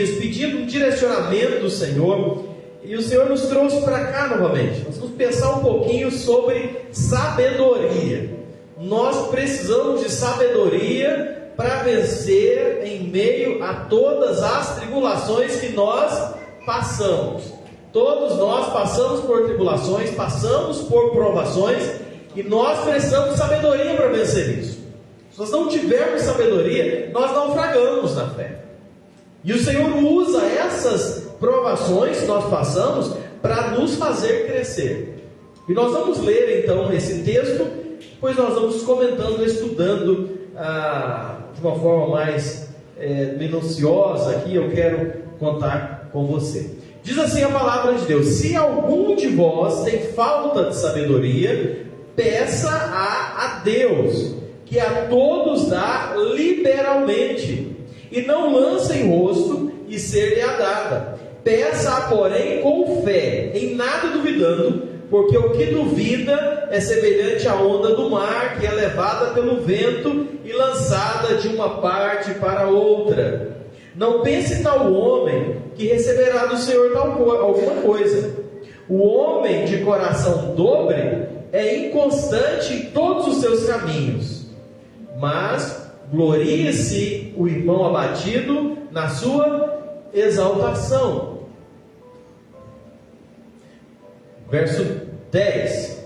dias, pedindo um direcionamento do Senhor, e o Senhor nos trouxe para cá novamente. Nós vamos pensar um pouquinho sobre sabedoria. Nós precisamos de sabedoria para vencer em meio a todas as tribulações que nós passamos. Todos nós passamos por tribulações, passamos por provações, e nós precisamos de sabedoria para vencer isso. Se nós não tivermos sabedoria, nós naufragamos na fé. E o Senhor usa essas provações que nós passamos para nos fazer crescer. E nós vamos ler então esse texto, depois nós vamos comentando, estudando de uma forma mais minuciosa aqui. Eu quero contar com você. Diz assim a palavra de Deus: se algum de vós tem falta de sabedoria, peça a Deus, que a todos dá liberalmente, e não lança em rosto, e ser-lhe-á dada. Peça, porém, com fé, em nada duvidando, porque o que duvida é semelhante à onda do mar, que é levada pelo vento e lançada de uma parte para outra. Não pense tal homem que receberá do Senhor alguma coisa. O homem de coração dobre é inconstante em todos os seus caminhos. Mas glorie-se o irmão abatido na sua exaltação. Verso 10.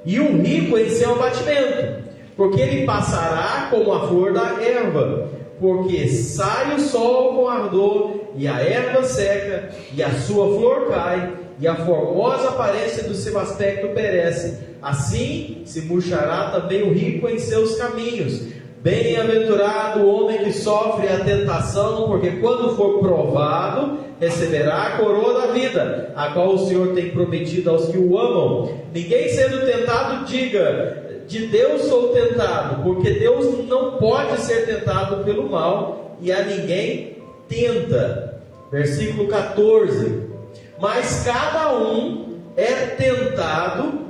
E o rico em seu abatimento, porque ele passará como a flor da erva, porque sai o sol com ardor, e a erva seca, e a sua flor cai, e a formosa aparência do seu aspecto perece. Assim se murchará também o rico em seus caminhos. Bem-aventurado o homem que sofre a tentação, porque quando for provado, receberá a coroa da vida, a qual o Senhor tem prometido aos que o amam. Ninguém sendo tentado diga: de Deus sou tentado, porque Deus não pode ser tentado pelo mal, e a ninguém tenta. Versículo 14. Mas cada um é tentado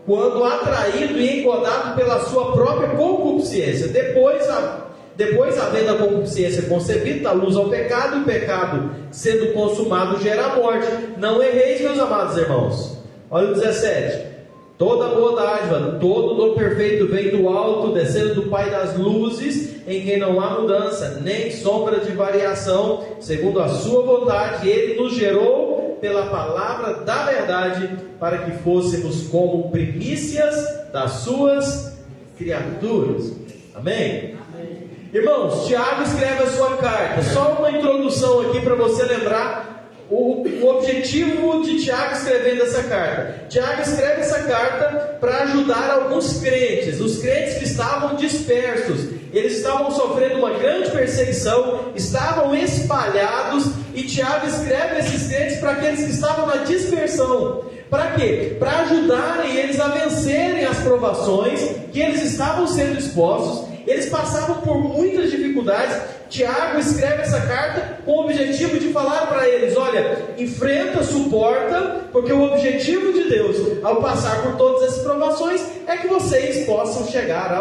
quando atraído e engodado pela sua própria concupiscência. Depois havendo a concupiscência concebida, dá luz ao pecado, e o pecado, sendo consumado, gera a morte. Não erreis, meus amados irmãos. Olha o 17. Toda boa dádiva, todo dom perfeito vem do alto, descendo do Pai das luzes, em quem não há mudança, nem sombra de variação, segundo a sua vontade. Ele nos gerou pela palavra da verdade, para que fôssemos como primícias das suas criaturas. Amém? Amém. Irmãos, Tiago escreve a sua carta. Só uma introdução aqui para você lembrar o objetivo de Tiago escrevendo essa carta. Tiago escreve essa carta para ajudar alguns crentes, os crentes que estavam dispersos. Eles estavam sofrendo uma grande perseguição, estavam espalhados, e Tiago escreve esses crentes para aqueles que estavam na dispersão. Para quê? Para ajudarem eles a vencerem as provações que eles estavam sendo expostos. Eles passavam por muitas dificuldades. Tiago escreve essa carta com o objetivo de falar para eles: olha, enfrenta, suporta, porque o objetivo de Deus, ao passar por todas essas provações, é que vocês possam chegar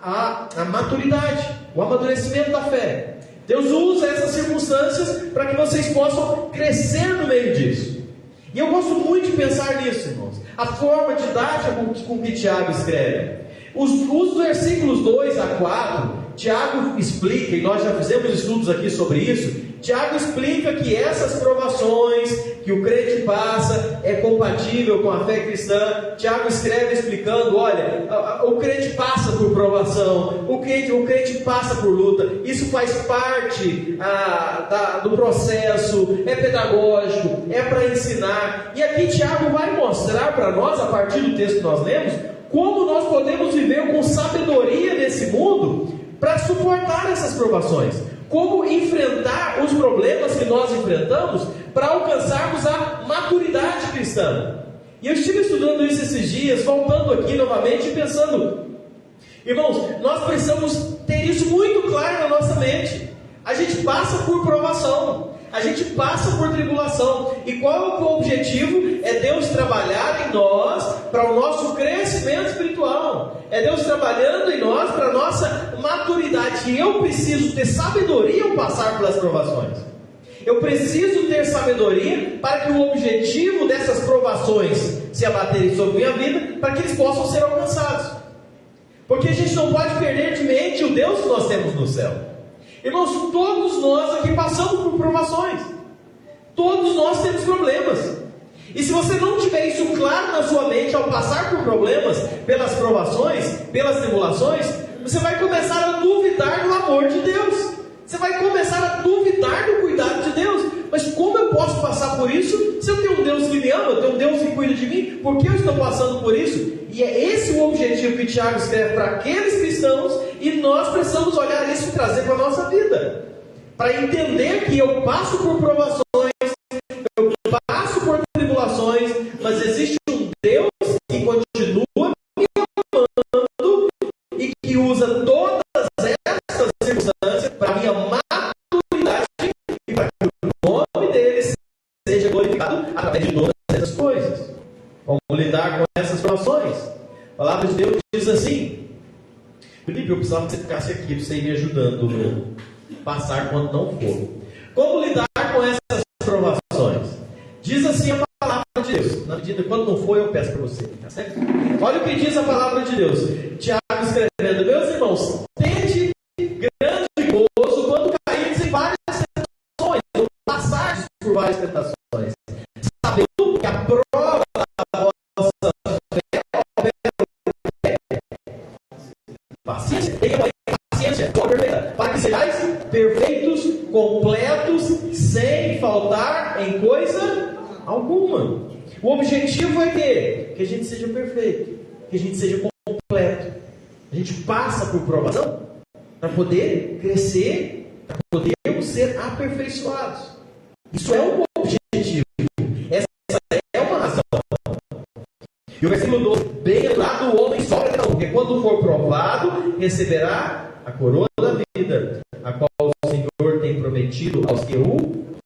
à maturidade, o amadurecimento da fé. Deus usa essas circunstâncias para que vocês possam crescer no meio disso. E eu gosto muito de pensar nisso, irmãos. A forma didática com que Tiago escreve. Os versículos 2 a 4, Tiago explica, e nós já fizemos estudos aqui sobre isso. Tiago explica que essas provações que o crente passa é compatível com a fé cristã. Tiago escreve explicando: olha, o crente passa por provação, o crente passa por luta, isso faz parte do processo, é pedagógico, é para ensinar. E aqui Tiago vai mostrar para nós, a partir do texto que nós lemos, como nós podemos viver com sabedoria nesse mundo para suportar essas provações. Como enfrentar os problemas que nós enfrentamos para alcançarmos a maturidade cristã. E eu estive estudando isso esses dias, voltando aqui novamente e pensando: irmãos, nós precisamos ter isso muito claro na nossa mente. A gente passa por provação, a gente passa por tribulação. E qual é o objetivo? É Deus trabalhar em nós para o nosso crescimento espiritual. É Deus trabalhando em nós para a nossa maturidade. E eu preciso ter sabedoria ao passar pelas provações. Eu preciso ter sabedoria para que o objetivo dessas provações se abaterem sobre minha vida, para que eles possam ser alcançados. Porque a gente não pode perder de mente o Deus que nós temos no céu. Irmãos, todos nós aqui passamos por provações. Todos nós temos problemas. E se você não tiver isso claro na sua mente ao passar por problemas, pelas provações, pelas tribulações, você vai começar a duvidar do amor de Deus. Você vai começar a duvidar do cuidado de Deus. Mas como eu posso passar por isso se eu tenho um Deus que me ama, eu tenho um Deus que cuida de mim? Por que eu estou passando por isso? E é esse o objetivo que Tiago escreve para aqueles cristãos, e nós precisamos olhar isso e trazer para a nossa vida. Para entender que eu passo por provações, eu passo por tribulações, mas existe um Deus que continua me amando e que usa todas essas circunstâncias para a minha maturidade e para que o nome dele seja glorificado através de todas essas coisas. Vamos lidar com essas situações. A palavra de Deus diz assim: Felipe, eu precisava que você ficasse aqui para você ir me ajudando no passar quando não for. Como lidar com essas provações? Diz assim a palavra de Deus. Na medida quando não for, eu peço para você, tá certo? Olha o que diz a palavra de Deus. Tiago escrevendo: meus irmãos, tende grande gozo quando caídes em várias tentações, ou passares por várias tentações, sabendo que a prova da vossa fé opera paciência, paciência, perfeita, para que sejais perfeitos, completos, sem faltar em coisa alguma. O objetivo é que a gente seja perfeito, que a gente seja completo. A gente passa por provação para poder crescer, para podermos ser aperfeiçoados. Isso é um objetivo. Essa é uma razão. E o versículo 12: bem-aventurado o homem sofre, porque quando for provado, receberá a coroa da vida, a qual o Senhor tem prometido aos que o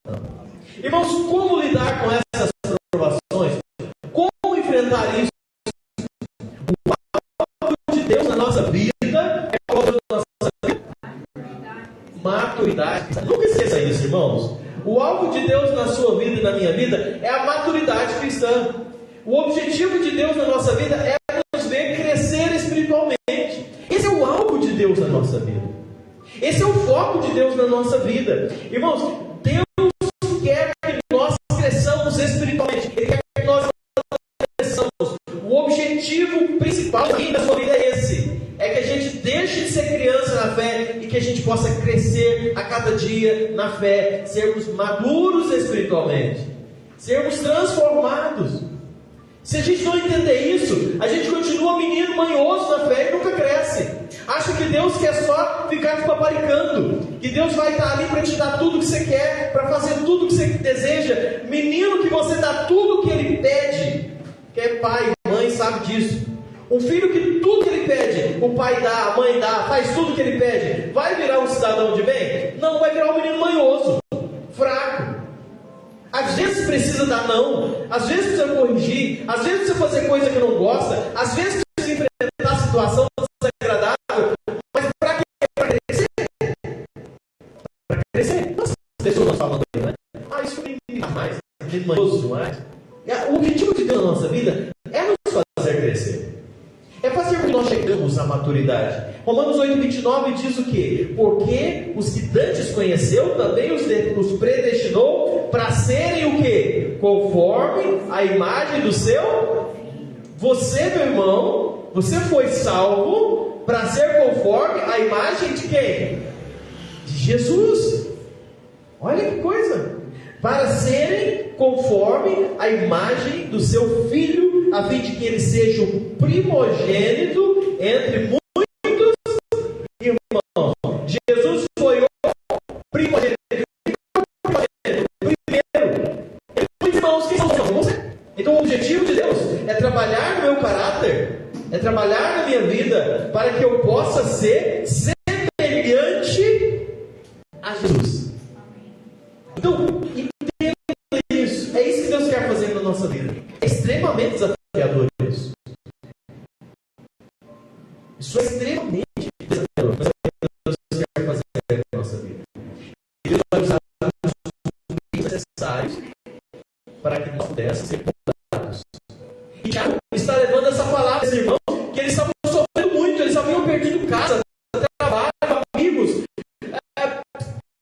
amam. Irmãos, como lidar com essas provações? Como enfrentar isso? O alvo de Deus na nossa vida é qual Deus na nossa vida? Maturidade. Nunca esqueça isso, irmãos. O alvo de Deus na sua vida e na minha vida é a maturidade cristã. O objetivo de Deus na nossa vida é nos ver crescer espiritualmente. Esse é o alvo de Deus na nossa vida. Esse é o foco de Deus na nossa vida. Irmãos, Deus quer que nós cresçamos espiritualmente. Ele quer que nós cresçamos. O objetivo principal da sua vida é esse. É que a gente deixe de ser criança na fé e que a gente possa crescer a cada dia na fé. Sermos maduros espiritualmente. Sermos transformados. Se a gente não entender isso, a gente continua menino manhoso na fé e nunca cresce. Acha que Deus quer só ficar te paparicando, que Deus vai estar ali para te dar tudo que você quer, para fazer tudo que você deseja. Menino que você dá tudo que ele pede, que é pai, mãe, sabe disso. Um filho que tudo que ele pede, o pai dá, a mãe dá, faz tudo que ele pede, vai virar um cidadão de bem? Não, vai virar um menino manhoso, fraco. Às vezes precisa dar não, às vezes precisa corrigir, às vezes precisa fazer coisa que não gosta, às vezes precisa enfrentar a situação desagradável, mas para quê? Para crescer? Para crescer? Nossa, as pessoas não falam aí, né? Isso não dá mais, é manhoso demais. O objetivo de Deus na nossa vida é nos fazer crescer. É fazer com que nós chegamos à maturidade. Romanos 8,29 diz o quê? Porque os que dantes conheceu, também os predestinou para serem o quê? Conforme a imagem do seu. Você, meu irmão, você foi salvo para ser conforme a imagem de quem? De Jesus. Olha que coisa! Para serem conforme a imagem do seu Filho, a fim de que ele seja o primogênito entre muitos irmãos. Jesus foi o primogênito, primeiro. Muitos irmãos, quem são você? Então o objetivo de Deus é trabalhar no meu caráter, é trabalhar na minha vida, para que eu possa ser semelhante a Jesus. Então, entenda isso. É isso que Deus quer fazer na nossa vida. É extremamente desafiador isso. Isso é extremamente desafiador. Mas é o que Deus quer fazer na nossa vida. Deus vai usar necessários para que nós pudéssemos ser mudados. E Tiago está levando essa palavra a esses irmãos, que eles estavam sofrendo muito, eles haviam perdido casa, trabalho, amigos,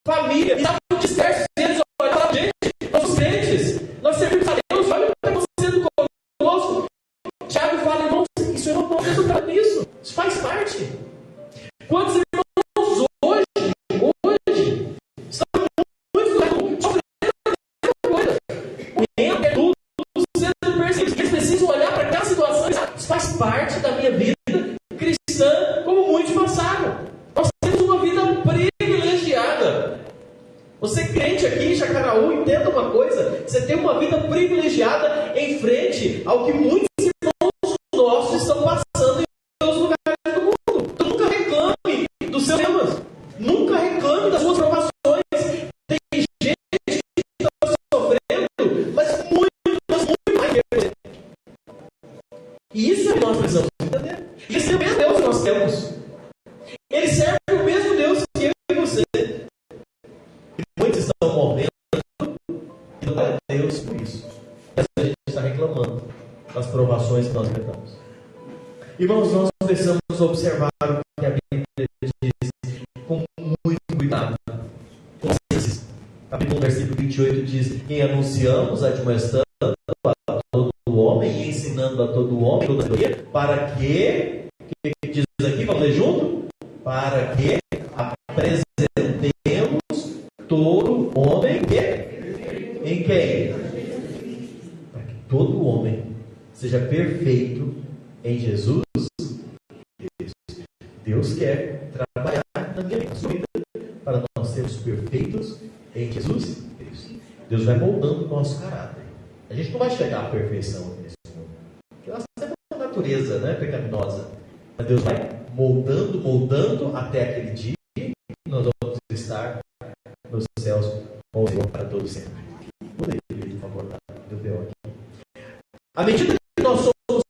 família, e estavam dispersos. E eles olhavam, gente, nós somos crentes, nós servimos a Deus, olha o que está acontecendo conosco. Tiago fala, irmãos, isso não pode resultar nisso, isso faz parte. Quantos irmãos hoje estão muito sofrendo a mesma coisa? Tudo sendo perseguido. Eles precisam olhar para aquela situação. Isso faz parte da minha vida cristã, como muitos passaram. Nós temos uma vida privilegiada. Você crente aqui em Jacaraú, entenda uma coisa: você tem uma vida privilegiada em frente ao que muitos irmãos nossos estão passando em todos os lugares do mundo. Então, nunca reclame dos seus temas, nunca reclame das suas provações. Tem gente que está sofrendo, mas muito mais que você. E isso é que nós precisamos entender. E esse é o mesmo Deus que nós temos. Ele serve o mesmo Deus que eu e você. E muitos estão morrendo e não é Deus por isso. A gente está reclamando das provações que nós enfrentamos. Irmãos, nós precisamos observar o que a Bíblia diz com muito cuidado. Capítulo 1, versículo 28 diz: quem anunciamos, admoestando a todo homem, e ensinando a todo homem, para que diz aqui, vamos ler junto? Para que apresentemos todo homem em quem? Para que todo homem seja perfeito em Jesus. Deus quer trabalhar na minha vida para nós sermos perfeitos em Jesus Cristo. Deus vai moldando o nosso caráter. A gente não vai chegar à perfeição nesse mundo, porque nós temos uma natureza, né, pecaminosa. Mas Deus vai moldando até aquele dia que nós vamos estar nos céus com o Senhor para todo sempre. Por favor, do teu aqui. À medida que nós somos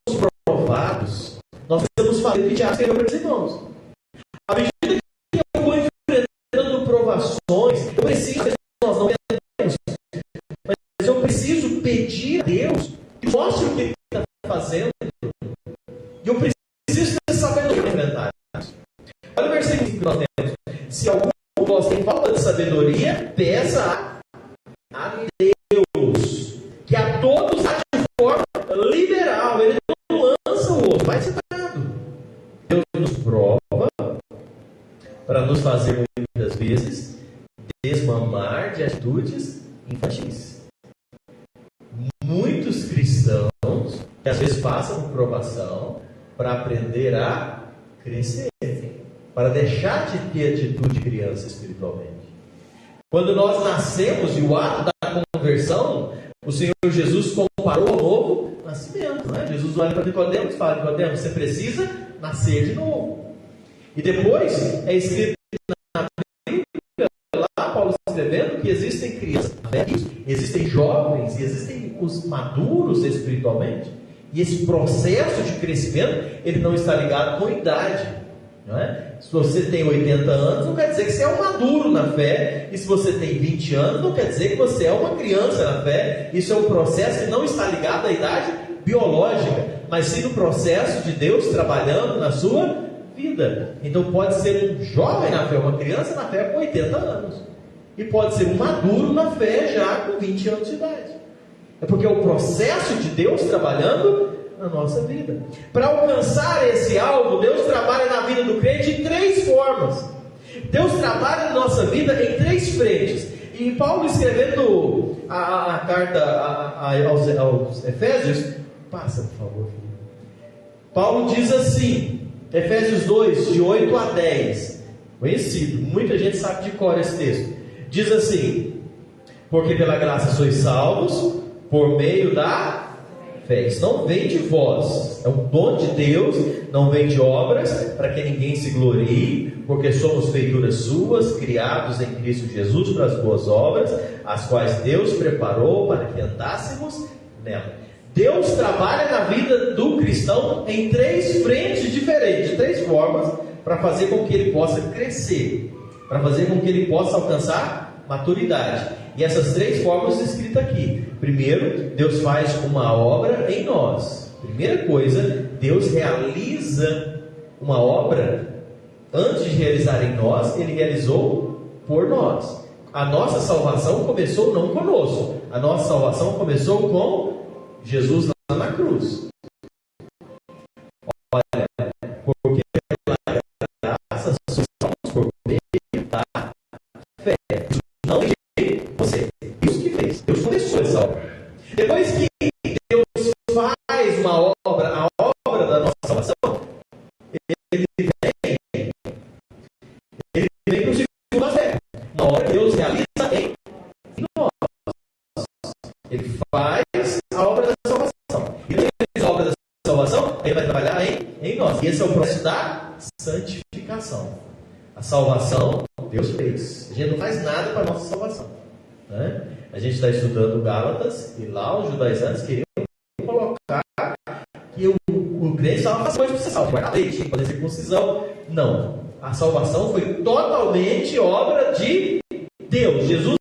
provados, nós precisamos fazer o que Tiago escreveu para os irmãos. À medida que eu vou enfrentando provações, eu preciso, nós não entendemos, mas eu preciso pedir a Deus que mostre o que Ele está fazendo. E eu preciso ter sabedoria para enfrentar isso. Olha o versículo que nós temos. Se algum de vós tem falta de sabedoria, peça a Deus, que a todos dá de forma liberal. Ele não lança o outro, vai ser dado. Deus nos prova para nos fazer muitas vezes desmamar de atitudes infantis. Muitos cristãos que às vezes passam por provação para aprender a crescer, para deixar de ter atitude de criança espiritualmente. Quando nós nascemos, e o ato da conversão, o Senhor Jesus comparou ao novo nascimento, né? Jesus olha para Nicodemos e fala: Nicodemos, você precisa nascer de novo. E depois é escrito na Bíblia, lá Paulo escrevendo, que existem crianças, existem jovens, e existem os maduros espiritualmente. E esse processo de crescimento, ele não está ligado com idade, não é? Se você tem 80 anos, não quer dizer que você é um maduro na fé. E se você tem 20 anos, não quer dizer que você é uma criança na fé. Isso é um processo que não está ligado à idade biológica, mas sim no processo de Deus trabalhando na sua vida. Então pode ser um jovem na fé, uma criança na fé com 80 anos. E pode ser um maduro na fé já com 20 anos de idade. É porque é o processo de Deus trabalhando na nossa vida. Para alcançar esse alvo, Deus trabalha na vida do crente de 3 formas. Deus trabalha na nossa vida em 3 frentes. E Paulo, escrevendo a carta aos Efésios, passa por favor, filho. Paulo diz assim, Efésios 2, de 8 a 10, conhecido, muita gente sabe de cor esse texto. Diz assim: porque pela graça sois salvos por meio da fé. Isso não vem de vós, é um dom de Deus, não vem de obras, para que ninguém se glorie, porque somos feituras suas, criados em Cristo Jesus para as boas obras, as quais Deus preparou para que andássemos nela. Deus trabalha na vida do cristão em 3 frentes diferentes, de 3 formas, para fazer com que ele possa crescer, para fazer com que ele possa alcançar maturidade. E essas três formas escritas aqui. Primeiro, Deus faz uma obra em nós. Primeira coisa, Deus realiza uma obra. Antes de realizar em nós, Ele realizou por nós. A nossa salvação começou não conosco. A nossa salvação começou com Jesus lá na cruz. Olha, porque pela graça somos salvos por meio da fé. Não de você. Deus que fez. Deus começou essa obra. Depois que Deus faz uma obra, a obra da nossa salvação, Ele vem para o segundo aspecto. Uma obra que Deus realiza em nós. Ele faz a obra da salvação. E Ele fez a obra da salvação, Ele vai trabalhar em nós. E esse é o processo da santificação. A salvação, Deus fez. A gente não faz nada para a nossa salvação, né? A gente está estudando Gálatas, e lá os judaizantes queriam colocar que o crente estava fazendo coisa para ser salvo. Guardar leite, fazer circuncisão. Não. A salvação foi totalmente obra de Deus. Jesus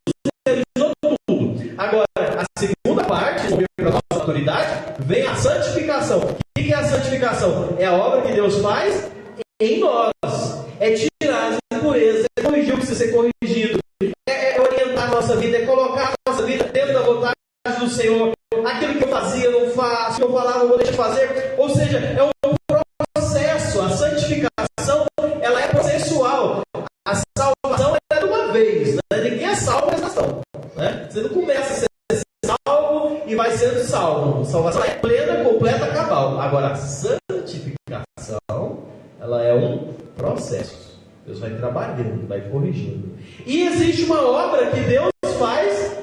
realizou tudo. Agora, a segunda parte, para a nossa autoridade, vem a santificação. O que é a santificação? É a obra que Deus faz em nós. É tirar as impurezas, é corrigir o que precisa ser corrigido, é orientar a nossa vida, é colocar a nossa vida dentro da vontade do Senhor. Aquilo que eu fazia, eu não faço, que eu falava, eu vou deixar de fazer. Ou seja, é um processo. A santificação, ela é processual. A salvação é de uma vez, né? Ninguém é salvo nessa ação, né? Você não começa a ser salvo e vai sendo salvo. A salvação é plena, completa, cabal. Agora, a santificação, ela é um processo. Deus vai trabalhando, vai corrigindo. E existe uma obra que Deus faz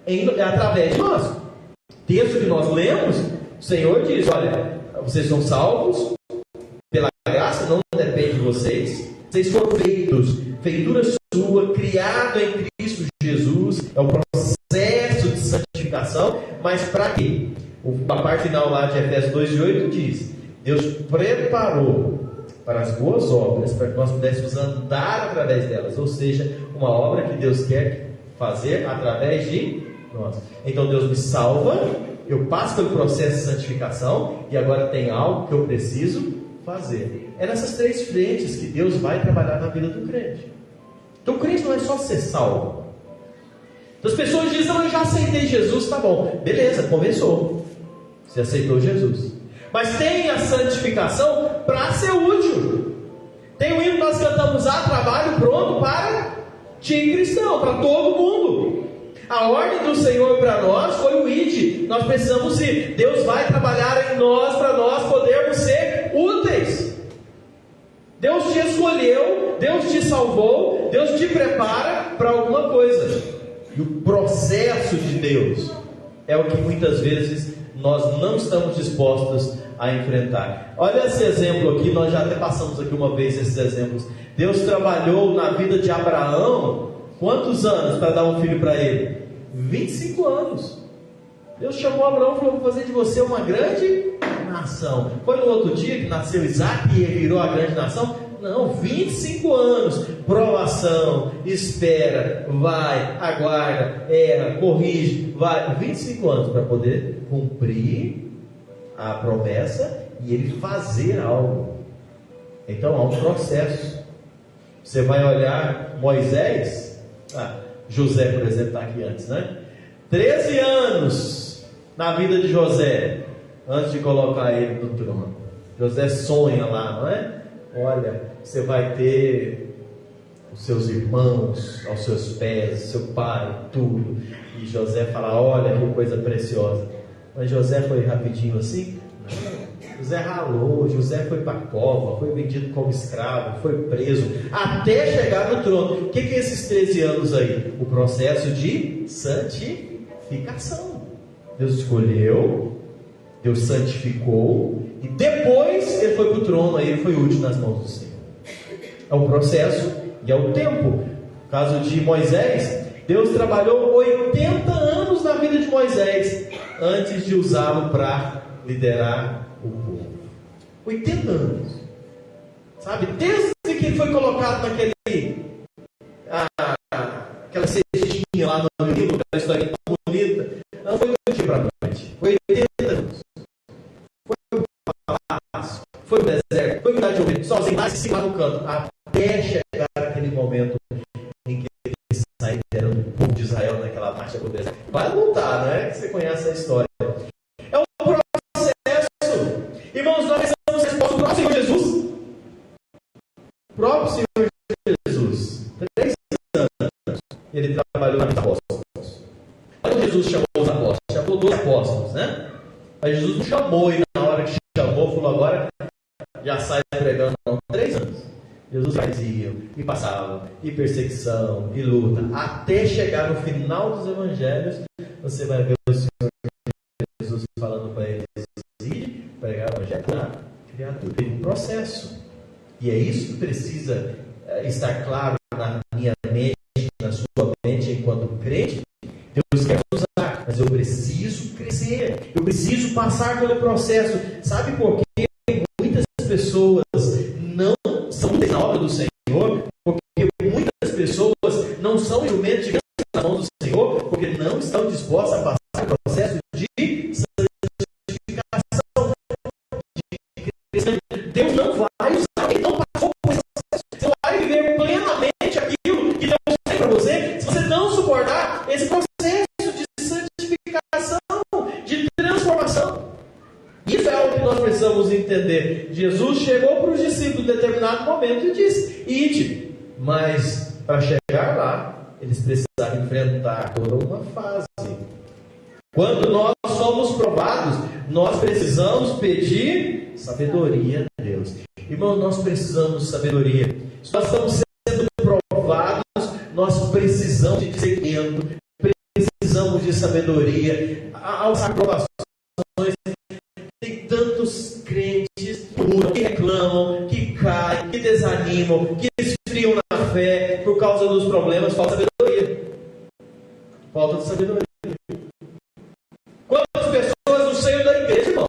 através de nós. O texto que nós lemos, o Senhor diz: olha, vocês são salvos pela graça, não depende de vocês. Vocês foram feitura sua, criado em Cristo Jesus. É o processo de santificação. Mas para quê? A parte final lá de Efésios 2:8 diz: Deus preparou para as boas obras, para que nós pudéssemos andar através delas. Ou seja, uma obra que Deus quer fazer através de nós. Então Deus me salva, eu passo pelo processo de santificação, e agora tem algo que eu preciso fazer. É nessas três frentes que Deus vai trabalhar na vida do crente. Então o crente não é só ser salvo. Então as pessoas dizem: não, eu já aceitei Jesus, tá bom. Beleza, começou. Você aceitou Jesus. Mas tem a santificação para ser útil. Tem o hino que nós cantamos: há trabalho pronto para ti, cristão, para todo mundo. A ordem do Senhor para nós foi o ide. Nós precisamos ir. Deus vai trabalhar em nós para nós podermos ser úteis. Deus te escolheu, Deus te salvou, Deus te prepara para alguma coisa. E o processo de Deus é o que muitas vezes nós não estamos dispostos a enfrentar. Olha esse exemplo aqui, nós já até passamos aqui uma vez esses exemplos. Deus trabalhou na vida de Abraão quantos anos para dar um filho para ele? 25 anos. Deus chamou Abraão e falou: vou fazer de você uma grande nação. Foi no outro dia que nasceu Isaac e virou a grande nação? Não, 25 anos, provação, espera, vai, aguarda, erra, corrige, vai, 25 anos para poder cumprir a promessa e ele fazer algo. Então há um processo. Você vai olhar Moisés, José, por exemplo, está aqui antes, né? 13 anos na vida de José, antes de colocar ele no trono. José sonha lá, não é? Olha, você vai ter os seus irmãos aos seus pés, seu pai, tudo. E José fala: olha que coisa preciosa. Mas José foi rapidinho assim? Não. José ralou, José foi para a cova, foi vendido como escravo, foi preso, até chegar no trono. O que é esses 13 anos aí? O processo de santificação. Deus escolheu, Deus santificou, e depois ele foi para o trono, aí ele foi útil nas mãos do Senhor. É um processo e é o tempo. No caso de Moisés, Deus trabalhou 80 anos na vida de Moisés antes de usá-lo para liderar o povo. 80 anos. Sabe? Desde que ele foi colocado naquela cestinha lá no Rio, aquela história tão bonita. Não foi do dia para a noite. Foi 80 anos. Foi para o palácio, foi para o deserto, foi cuidar de ovelha, sozinho lá, se lá no canto, até chegar aquele momento em que ele sai liderando o povo de Israel naquela marcha para o deserto. Vai lutar, né? Você conhece a história. É um processo. Irmãos, nós precisamos responder o próprio Senhor Jesus. O próprio Senhor Jesus. 3 anos ele trabalhou nos apóstolos. Quando Jesus chamou os apóstolos, chamou 12 apóstolos, né? Mas Jesus não chamou, e na hora que chamou, falou: agora já sai pregando. Não, 3 anos. Jesus fazia, e passava, e perseguição, e luta, até chegar no final dos evangelhos. Você vai ver o Senhor Jesus falando para eles: e pregar o evangelho para criatura. Tem um processo, e é isso que precisa estar claro na minha mente, na sua mente enquanto crente. Deus quer usar, mas eu preciso crescer, eu preciso passar pelo processo. Sabe por quê? Muitas pessoas não são na obra do Senhor, porque muitas pessoas não são instrumentos de graça na mão do Senhor, porque não estão dispostas a passar pelo processo de santificação, de crescimento. Deus não vai usar, ele não passou por esse processo. Você vai viver plenamente aquilo que Deus tem para você, se você não suportar esse processo de santificação, de transformação. Isso é o que nós precisamos entender. Jesus chegou para os discípulos em determinado momento e disse: ide. Mas para chegar lá, eles precisaram enfrentar toda uma fase. Quando nós somos provados, nós precisamos pedir sabedoria a Deus. Irmão, nós precisamos de sabedoria. Se nós estamos sendo provados, nós precisamos de discernimento, precisamos de sabedoria. As aprovações, tem tantos crentes que reclamam, que caem, que desanimam, que esfriam na fé por causa dos problemas. Falta sabedoria. Falta de sabedoria. Quantas pessoas no seio da igreja, irmão,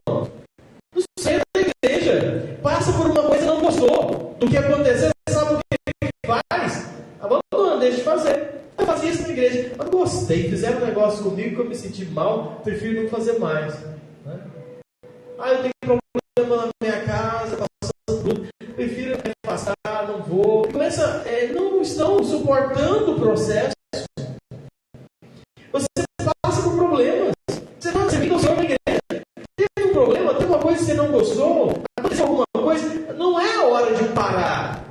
no seio da igreja, passa por uma coisa e não gostou do que aconteceu, sabe o que faz? Abandona, deixa de fazer. Eu fazia isso na igreja, mas não gostei, fizeram um negócio comigo que eu me senti mal, prefiro não fazer mais, né? Eu tenho problema na minha casa, passando tudo, prefiro me afastar, não vou. Começa, não estão suportando o processo. Você passa por problemas. Você fica no Senhor na igreja. Teve um problema, tem uma coisa que você não gostou, aconteceu alguma coisa. Não é a hora de parar,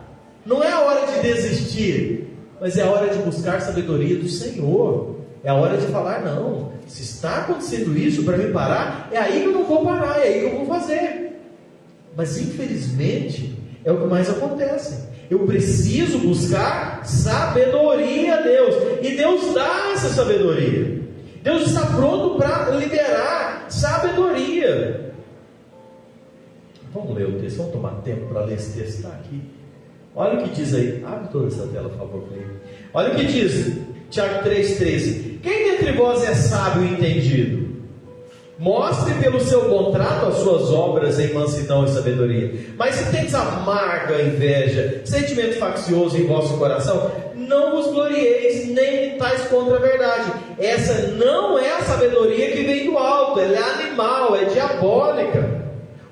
não é a hora de desistir, mas é a hora de buscar sabedoria do Senhor. É a hora de falar: não, se está acontecendo isso para me parar, é aí que eu não vou parar, é aí que eu vou fazer. Mas infelizmente é o que mais acontece. Eu preciso buscar sabedoria a Deus, e Deus dá essa sabedoria. Deus está pronto para liberar sabedoria. Vamos ler o texto, vamos tomar tempo para ler esse texto. Está aqui. Olha o que diz aí. Abre toda essa tela, por favor. Olha o que diz Tiago 3,13. Quem dentre vós é sábio e entendido? Mostre pelo seu bom trato as suas obras em mansidão e sabedoria. Mas se tendes amarga inveja, sentimento faccioso em vosso coração, não vos glorieis, nem mintais contra a verdade. Essa não é a sabedoria que vem do alto, ela é animal, é diabólica.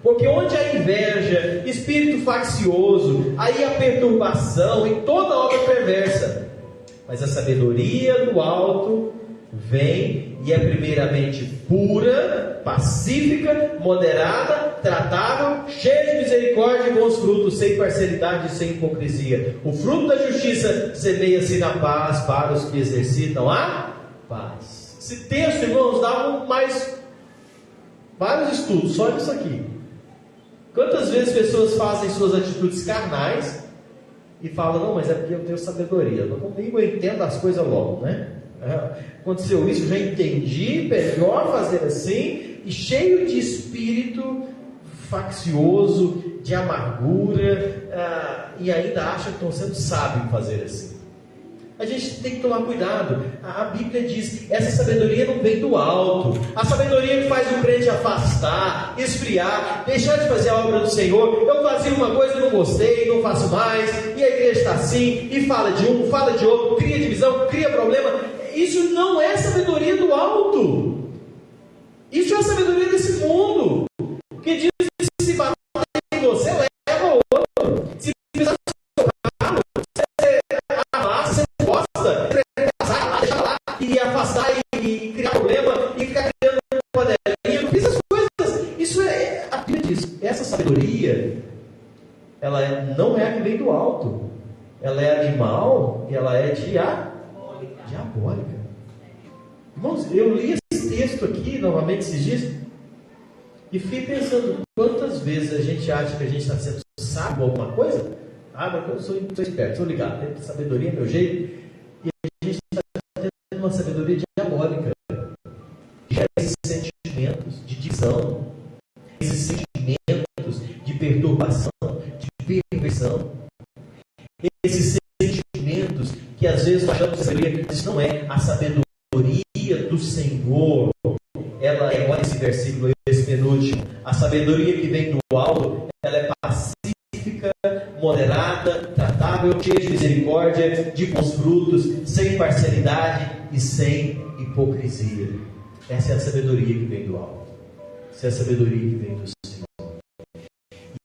Porque onde há inveja, espírito faccioso, aí há perturbação e toda obra perversa. Mas a sabedoria do alto vem e é primeiramente pura, pacífica, moderada, tratável, cheia de misericórdia e bons frutos, sem parcialidade e sem hipocrisia. O fruto da justiça semeia-se na paz para os que exercitam a paz. Esse texto, irmãos, dá mais vários estudos, só isso aqui. Quantas vezes pessoas fazem suas atitudes carnais e falam: não, mas é porque eu tenho sabedoria, comigo eu entendo as coisas logo, né? Aconteceu isso, já entendi, melhor fazer assim, e cheio de espírito faccioso, de amargura, e ainda acham que estão sendo sábios em fazer assim. A gente tem que tomar cuidado. A Bíblia diz: essa sabedoria não vem do alto. A sabedoria que faz o crente afastar, esfriar, deixar de fazer a obra do Senhor. Eu fazia uma coisa e não gostei, não faço mais, e a igreja está assim, e fala de um, fala de outro, cria divisão, cria problema. isso não é sabedoria do alto. Isso é a sabedoria desse mundo. Que diz que se bater em você, leva o outro. Se pisar no seu carro, você amassa, você gosta, deixa lá e afastar e criar problema e ficar criando panelinha. Essas coisas. Isso é, a Bíblia diz, essa sabedoria, ela não é a que vem do alto. Ela é animal e ela é diabólica. Irmãos, eu li esse texto aqui novamente esses dias e fiquei pensando quantas vezes a gente acha que a gente está sendo sábio ou alguma coisa. Mas eu sou esperto, sou ligado, tenho sabedoria, meu jeito, e a gente está tendo uma sabedoria diabólica. Gera esses sentimentos de divisão, esses sentimentos de perturbação, de perversão, esses sentimentos que às vezes nós achamos que sabedoria, isso não é a sabedoria do Senhor. Ela é, olha esse versículo, esse penúltimo, a sabedoria que vem do alto, ela é pacífica, moderada, tratável, cheia de misericórdia, de bons frutos, sem parcialidade e sem hipocrisia. Essa é a sabedoria que vem do alto. Essa é a sabedoria que vem do Senhor.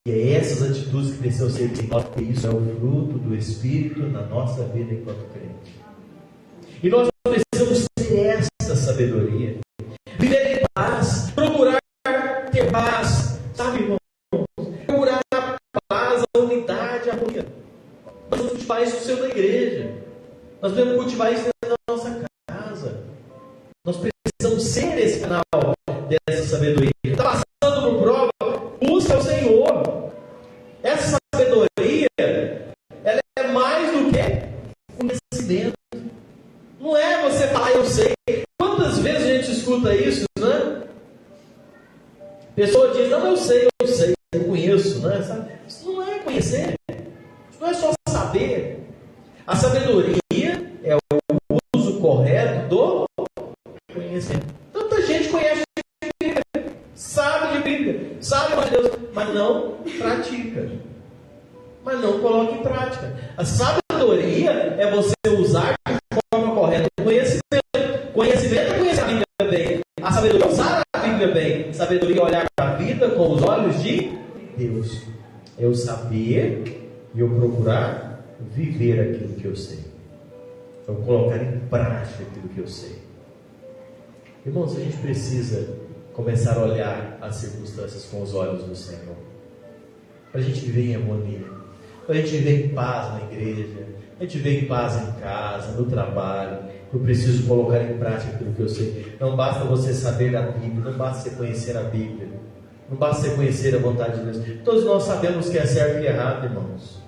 E é essas atitudes que precisam ser em nós, porque isso é o fruto do Espírito na nossa vida enquanto crente. E nós precisamos ter essa sabedoria. Viver em paz, procurar ter paz, sabe, irmão? Procurar a paz, a unidade, a harmonia. Nós vamos cultivar isso no seio da igreja. Nós devemos cultivar isso dentro da nossa casa. Nós precisamos ser esse canal dessa sabedoria. Está passando por prova, busca o Senhor. Essa sabedoria, ela é mais do que conhecimento. Não é você falar, eu sei. Quantas vezes a gente escuta isso, né? A pessoa diz, não, eu sei, eu conheço, né? Isso não é conhecer. Isso não é só saber. A sabedoria é o uso correto do conhecimento. Tanta gente conhece de Bíblia, sabe de Bíblia, sabe de Deus, mas não pratica. Mas não coloca em prática. A sabedoria é você usar de forma correta o conhecimento. Conhecimento é conhecer a Bíblia bem. A sabedoria é usar a Bíblia bem. Sabedoria é olhar para a vida com os olhos de Deus. Eu saber e eu procurar viver aquilo que eu sei. Eu colocar em prática aquilo que eu sei. Irmãos, a gente precisa começar a olhar as circunstâncias com os olhos do Senhor. Para a gente viver em harmonia. Para a gente viver em paz na igreja. A gente viver em paz em casa, no trabalho. Eu preciso colocar em prática aquilo que eu sei. Não basta você saber a Bíblia, não basta você conhecer a Bíblia, não basta você conhecer a vontade de Deus. Todos nós sabemos o que é certo e errado, irmãos.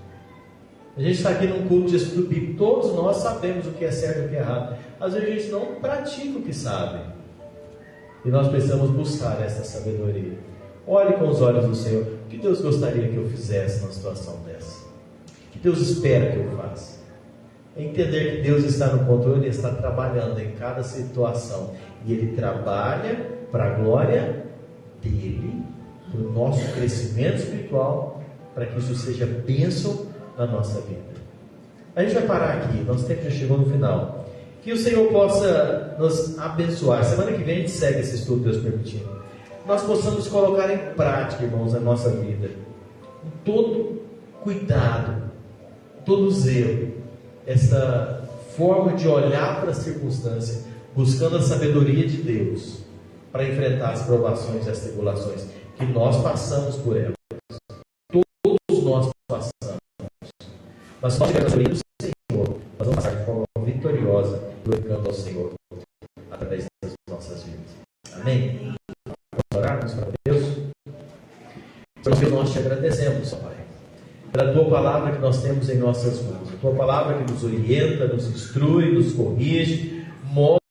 A gente está aqui num culto de estudo bíblico, todos nós sabemos o que é certo e o que é errado. Às vezes a gente não pratica o que sabe. E nós precisamos buscar essa sabedoria. Olhe com os olhos do Senhor. O que Deus gostaria que eu fizesse numa situação dessa? O que Deus espera que eu faça? Entender que Deus está no controle e está trabalhando em cada situação. E Ele trabalha para a glória dEle, para o nosso crescimento espiritual, para que isso seja bênção na nossa vida. A gente vai parar aqui, nosso tempo já chegou no final. Que o Senhor possa nos abençoar. Semana que vem a gente segue esse estudo, Deus permitindo. Nós possamos colocar em prática, irmãos, a nossa vida. Com todo cuidado, todo zelo, essa forma de olhar para a circunstância, buscando a sabedoria de Deus, para enfrentar as provações e as tribulações, que nós passamos por elas. Todos nós passamos. Mas nós tivemos a sabedoria do Senhor, nós vamos passar de forma vitoriosa, glorificando ao Senhor, através das nossas vidas. Amém? Vamos orar, vamos para Deus. Senhor, nós te agradecemos, ó Pai, pela Tua palavra que nós temos em nossas mãos. A Tua palavra que nos orienta, nos instrui, nos corrige, mostra